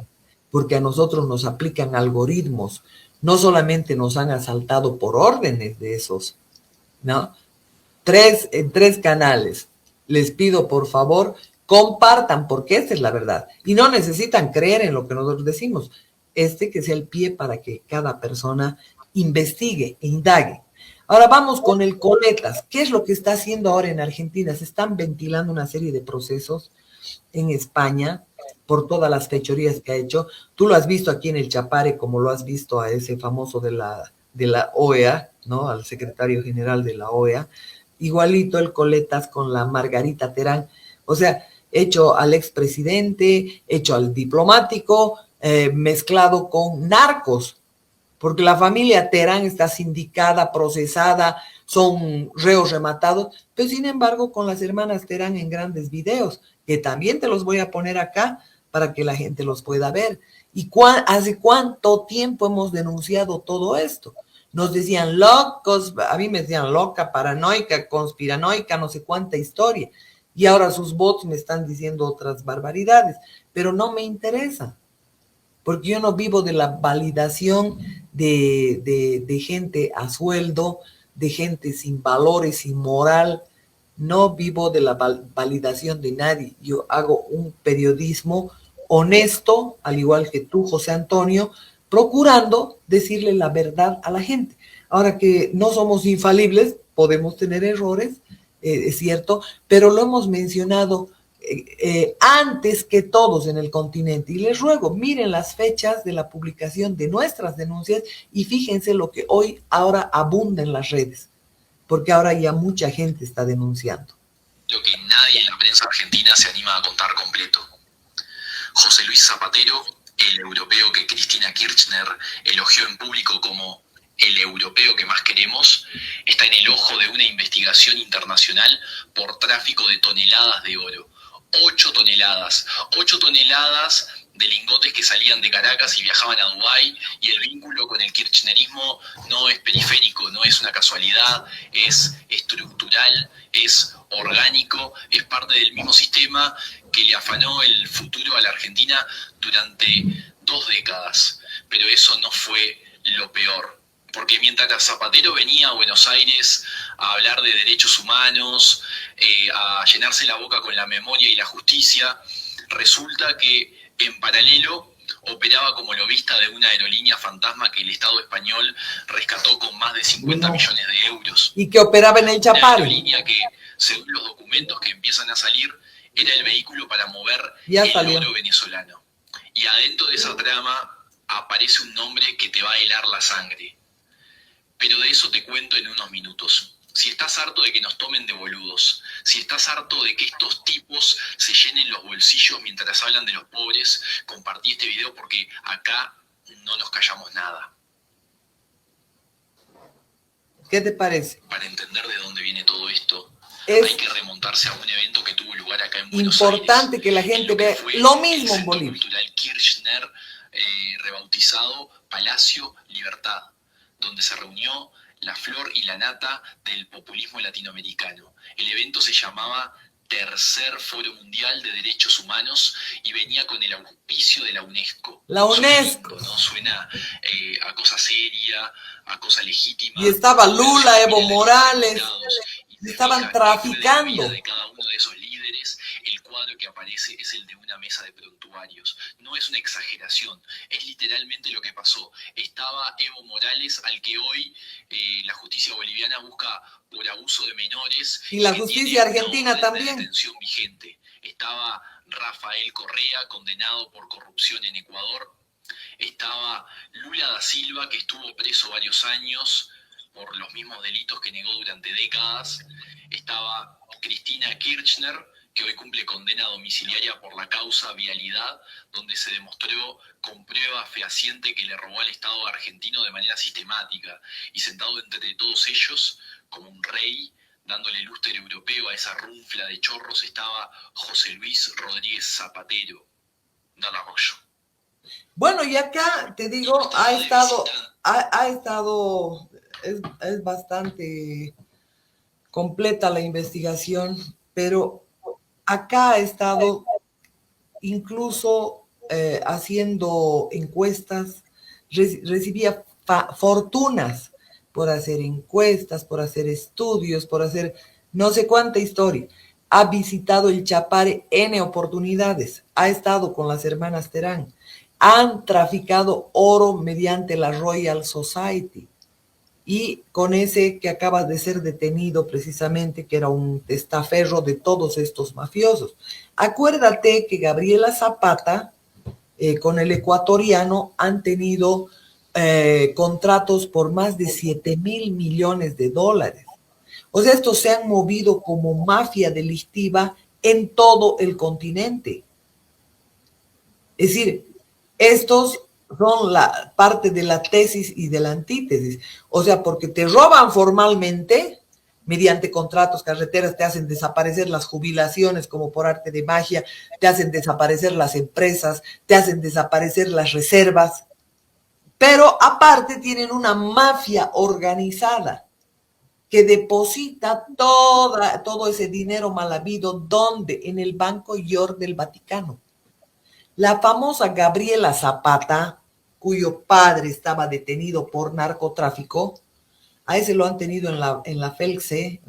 porque a nosotros nos aplican algoritmos. No solamente nos han asaltado por órdenes de esos, ¿no? En tres canales. Les pido, por favor, compartan, porque esta es la verdad. Y no necesitan creer en lo que nosotros decimos. Que sea el pie para que cada persona investigue e indague. Ahora vamos con el Coletas. ¿Qué es lo que está haciendo ahora en Argentina? Se están ventilando una serie de procesos en España por todas las fechorías que ha hecho. Tú lo has visto aquí en el Chapare, como lo has visto a ese famoso de la OEA, ¿no? Al secretario general de la OEA. Igualito el Coletas con la Margarita Terán. O sea, hecho al expresidente, hecho al diplomático, mezclado con narcos, porque la familia Terán está sindicada, procesada, son reos rematados, pero sin embargo con las hermanas Terán en grandes videos, que también te los voy a poner acá para que la gente los pueda ver. ¿Y hace cuánto tiempo hemos denunciado todo esto? Nos decían locos, a mí me decían loca, paranoica, conspiranoica, no sé cuánta historia. Y ahora sus bots me están diciendo otras barbaridades, pero no me interesa, porque yo no vivo de la validación de gente a sueldo, de gente sin valores, sin moral. No vivo de la validación de nadie. Yo hago un periodismo honesto, al igual que tú, José Antonio, procurando decirle la verdad a la gente. Ahora que no somos infalibles, podemos tener errores, es cierto, pero lo hemos mencionado antes que todos en el continente. Y les ruego, miren las fechas de la publicación de nuestras denuncias y fíjense lo que ahora abunda en las redes, porque ahora ya mucha gente está denunciando. Lo que nadie en la prensa argentina se anima a contar completo. José Luis Zapatero, el europeo que Cristina Kirchner elogió en público como el europeo que más queremos, está en el ojo de una investigación internacional por tráfico de toneladas de oro. 8 toneladas de lingotes que salían de Caracas y viajaban a Dubái, y el vínculo con el kirchnerismo no es periférico, no es una casualidad, es estructural, es orgánico, es parte del mismo sistema que le afanó el futuro a la Argentina durante 2 décadas. Pero eso no fue lo peor, porque mientras Zapatero venía a Buenos Aires a hablar de derechos humanos, a llenarse la boca con la memoria y la justicia, resulta que en paralelo operaba como lobista de una aerolínea fantasma que el Estado español rescató con más de 50 millones de euros. Y que operaba en el Chapare. Una aerolínea que, según los documentos que empiezan a salir, era el vehículo para mover oro venezolano. Y adentro de esa trama aparece un nombre que te va a helar la sangre. Pero de eso te cuento en unos minutos. Si estás harto de que nos tomen de boludos, si estás harto de que estos tipos se llenen los bolsillos mientras hablan de los pobres, compartí este video porque acá no nos callamos nada. ¿Qué te parece? Para entender de dónde viene todo esto, hay que remontarse a un evento que tuvo lugar acá en Buenos Aires. Importante que la gente vea lo mismo en Bolivia. El Centro Cultural Kirchner, rebautizado Palacio Libertad, donde se reunió la flor y la nata del populismo latinoamericano. El evento se llamaba Tercer Foro Mundial de Derechos Humanos y venía con el auspicio de la UNESCO. La UNESCO. ¿No? Suena a cosa seria, a cosa legítima. Y estaba Lula, Evo Morales, y estaban traficando. De cada uno de esos líderes, el cuadro que aparece es el de una mesa de prontuarios. No es una exageración, es literalmente lo que pasó. Estaba Evo Morales, al que hoy la justicia boliviana busca por abuso de menores. Y la justicia argentina también. Detención vigente. Estaba Rafael Correa, condenado por corrupción en Ecuador. Estaba Lula da Silva, que estuvo preso varios años por los mismos delitos que negó durante décadas. Estaba Cristina Kirchner, que hoy cumple condena domiciliaria por la causa Vialidad, donde se demostró con prueba fehaciente que le robó al Estado argentino de manera sistemática. Y sentado entre todos ellos, como un rey, dándole lustre europeo a esa runfla de chorros, estaba José Luis Rodríguez Zapatero. Dala Rocho. Bueno, y acá te digo, es bastante completa la investigación, pero acá ha estado incluso haciendo encuestas, recibía fortunas por hacer encuestas, por hacer estudios, por hacer no sé cuánta historia. Ha visitado el Chapare N oportunidades, ha estado con las hermanas Terán, han traficado oro mediante la Royal Society y con ese que acaba de ser detenido precisamente, que era un testaferro de todos estos mafiosos. Acuérdate que Gabriela Zapata con el ecuatoriano han tenido contratos por más de 7,000 millones de dólares. O sea, estos se han movido como mafia delictiva en todo el continente. Es decir, estos son la parte de la tesis y de la antítesis. O sea, porque te roban formalmente, mediante contratos, carreteras, te hacen desaparecer las jubilaciones como por arte de magia, te hacen desaparecer las empresas, te hacen desaparecer las reservas, pero aparte tienen una mafia organizada que deposita todo ese dinero mal habido, ¿dónde? En el Banco York del Vaticano. La famosa Gabriela Zapata, cuyo padre estaba detenido por narcotráfico, a ese lo han tenido en la FELCE,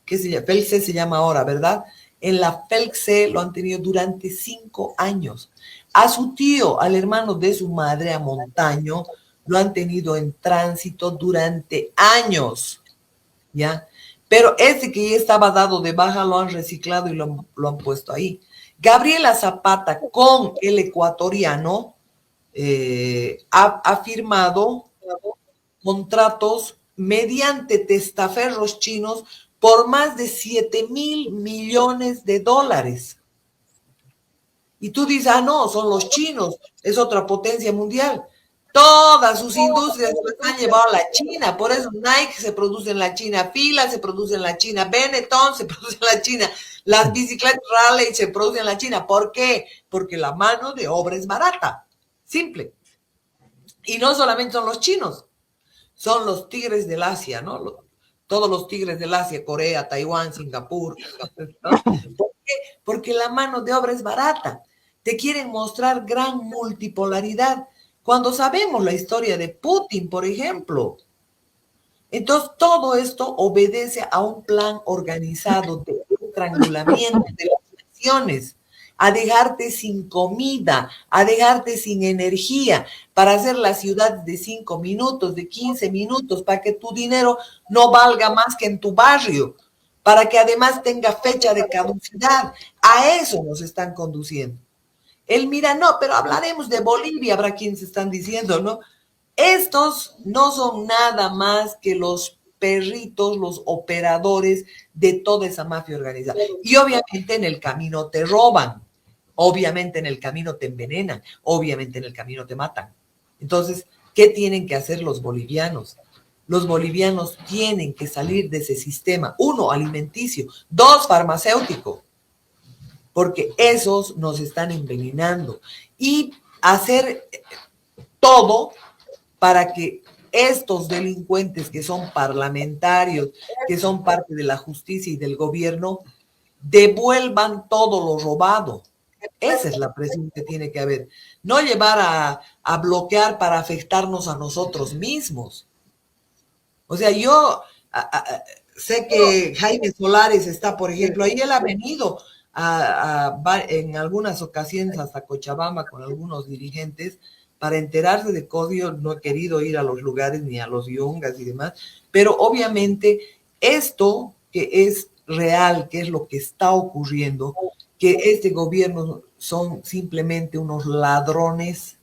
¿qué se llama? FELCE se llama ahora, ¿verdad? En la FELCE lo han tenido durante 5 años. A su tío, al hermano de su madre, a Montaño, lo han tenido en tránsito durante años, ¿ya? Pero ese que ya estaba dado de baja lo han reciclado y lo han puesto ahí. Gabriela Zapata con el ecuatoriano ha firmado contratos mediante testaferros chinos por más de 7,000 millones de dólares. Y tú dices, no, son los chinos, es otra potencia mundial. Todas sus industrias las han llevado a la China, por eso Nike se produce en la China, Fila se produce en la China, Benetton se produce en la China, las bicicletas Raleigh se producen en la China. ¿Por qué? Porque la mano de obra es barata, simple. Y no solamente son los chinos, son los tigres del Asia, ¿no? Todos los tigres del Asia, Corea, Taiwán, Singapur, ¿no? ¿Por qué? Porque la mano de obra es barata. Te quieren mostrar gran multipolaridad, cuando sabemos la historia de Putin, por ejemplo. Entonces, todo esto obedece a un plan organizado de estrangulamiento de las naciones, a dejarte sin comida, a dejarte sin energía, para hacer las ciudades de 5 minutos, de 15 minutos, para que tu dinero no valga más que en tu barrio, para que además tenga fecha de caducidad. A eso nos están conduciendo. Él mira, no, pero hablaremos de Bolivia, habrá quienes están diciendo, ¿no? Estos no son nada más que los perritos, los operadores de toda esa mafia organizada. Y obviamente en el camino te roban, obviamente en el camino te envenenan, obviamente en el camino te matan. Entonces, ¿qué tienen que hacer los bolivianos? Los bolivianos tienen que salir de ese sistema, 1, alimenticio, 2, farmacéutico, porque esos nos están envenenando, y hacer todo para que estos delincuentes que son parlamentarios, que son parte de la justicia y del gobierno, devuelvan todo lo robado. Esa es la presión que tiene que haber. No llevar a bloquear para afectarnos a nosotros mismos. O sea, yo sé que Jaime Solares está, por ejemplo, ahí él ha venido en algunas ocasiones hasta Cochabamba con algunos dirigentes para enterarse de código. No he querido ir a los lugares ni a los yungas y demás, pero obviamente esto que es real, que es lo que está ocurriendo, que este gobierno son simplemente unos ladrones,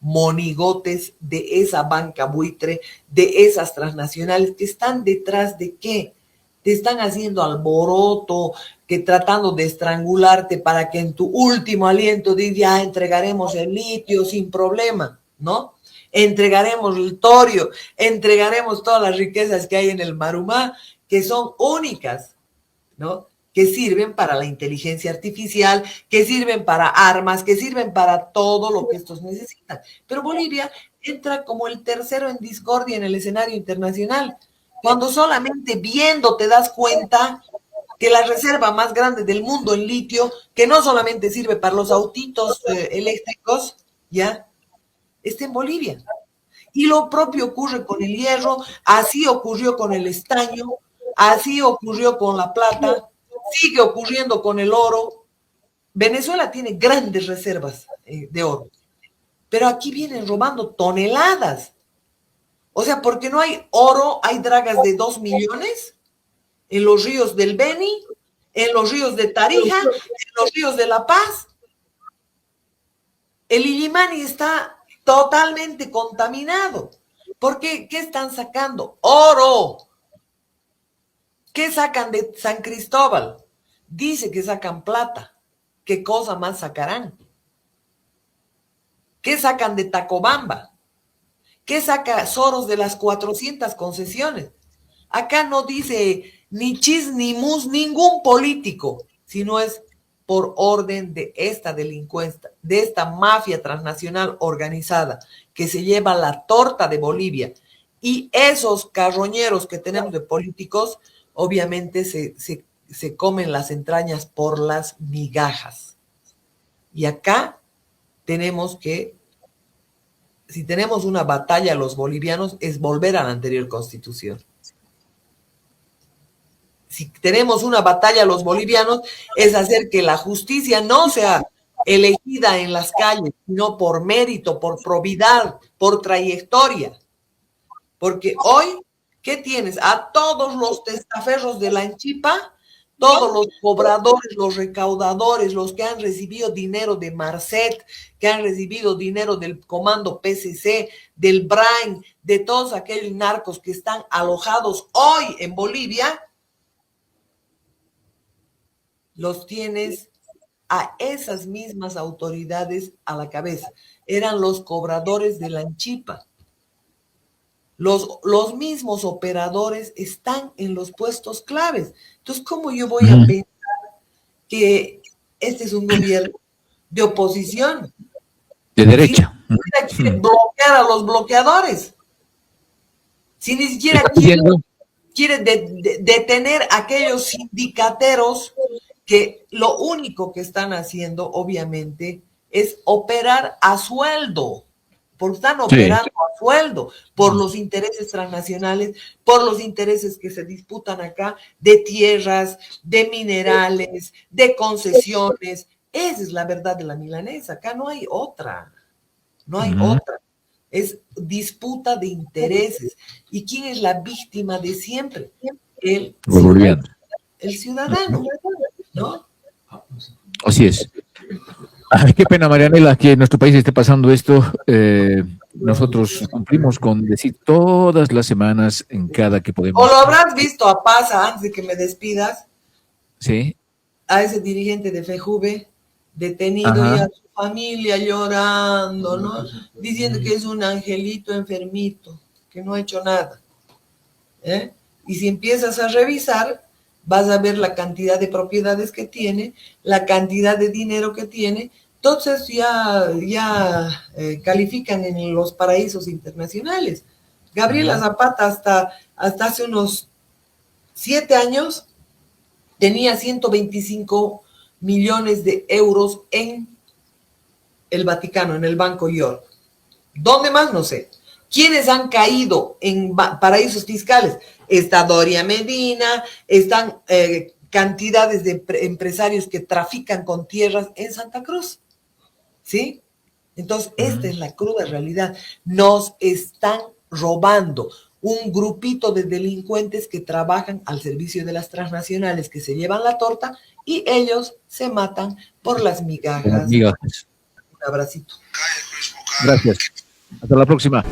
monigotes de esa banca buitre, de esas transnacionales que están detrás de qué. Te están haciendo alboroto, que tratando de estrangularte para que en tu último aliento digas, ya entregaremos el litio sin problema, ¿no? Entregaremos el torio, entregaremos todas las riquezas que hay en el Marumá, que son únicas, ¿no? Que sirven para la inteligencia artificial, que sirven para armas, que sirven para todo lo que estos necesitan. Pero Bolivia entra como el tercero en discordia en el escenario internacional, cuando solamente viendo te das cuenta que la reserva más grande del mundo en litio, que no solamente sirve para los autitos eléctricos, ya, está en Bolivia. Y lo propio ocurre con el hierro, así ocurrió con el estaño, así ocurrió con la plata, sigue ocurriendo con el oro. Venezuela tiene grandes reservas de oro, pero aquí vienen robando toneladas. O sea, porque no hay oro, hay dragas de 2 millones en los ríos del Beni, en los ríos de Tarija, en los ríos de La Paz. El Illimani está totalmente contaminado. ¿Por qué? ¿Qué están sacando? ¡Oro! ¿Qué sacan de San Cristóbal? Dice que sacan plata. ¿Qué cosa más sacarán? ¿Qué sacan de Tacobamba? ¿Qué saca Soros de las 400 concesiones? Acá no dice ni chis ni mus ningún político, sino es por orden de esta delincuencia, de esta mafia transnacional organizada que se lleva la torta de Bolivia. Y esos carroñeros que tenemos de políticos, obviamente se comen las entrañas por las migajas. Y acá tenemos que, si tenemos una batalla los bolivianos, es volver a la anterior constitución. Si tenemos una batalla los bolivianos, es hacer que la justicia no sea elegida en las calles, sino por mérito, por probidad, por trayectoria. Porque hoy, ¿qué tienes? A todos los testaferros de la Anchipa, todos los cobradores, los recaudadores, los que han recibido dinero de Marcet, que han recibido dinero del comando PCC, del Brain, de todos aquellos narcos que están alojados hoy en Bolivia, los tienes a esas mismas autoridades a la cabeza. Eran los cobradores de la Anchipa. Los mismos operadores están en los puestos claves. Entonces, ¿cómo yo voy a pensar que este es un gobierno de oposición? De derecha. Si ni siquiera quiere bloquear a los bloqueadores. Si ni siquiera quiere detener a aquellos sindicateros que lo único que están haciendo, obviamente, es operar a sueldo, porque están operando a sueldo por los intereses transnacionales, por los intereses que se disputan acá de tierras, de minerales, de concesiones. Esa es la verdad de la milanesa. Acá no hay otra, no hay otra. Es disputa de intereses. ¿Y quién es la víctima de siempre? El ciudadano, ¿no? Así es. Ay, qué pena, Marianela, que en nuestro país esté pasando esto. Nosotros cumplimos con decir todas las semanas en cada que podemos. O lo habrás visto a Pasa, antes de que me despidas. Sí. A ese dirigente de FEJUVE detenido y a su familia llorando, ¿no? Diciendo que es un angelito enfermito, que no ha hecho nada. Y si empiezas a revisar, vas a ver la cantidad de propiedades que tiene, la cantidad de dinero que tiene. Entonces ya califican en los paraísos internacionales. Gabriela Zapata hasta hace unos 7 años tenía 125 millones de euros en el Vaticano, en el Banco York. ¿Dónde más? No sé. ¿Quiénes han caído en paraísos fiscales? Está Doria Medina, están cantidades de empresarios que trafican con tierras en Santa Cruz. ¿Sí? Entonces, esta es la cruda realidad. Nos están robando un grupito de delincuentes que trabajan al servicio de las transnacionales que se llevan la torta y ellos se matan por las migajas. Migajas. Un abracito. Gracias. Hasta la próxima.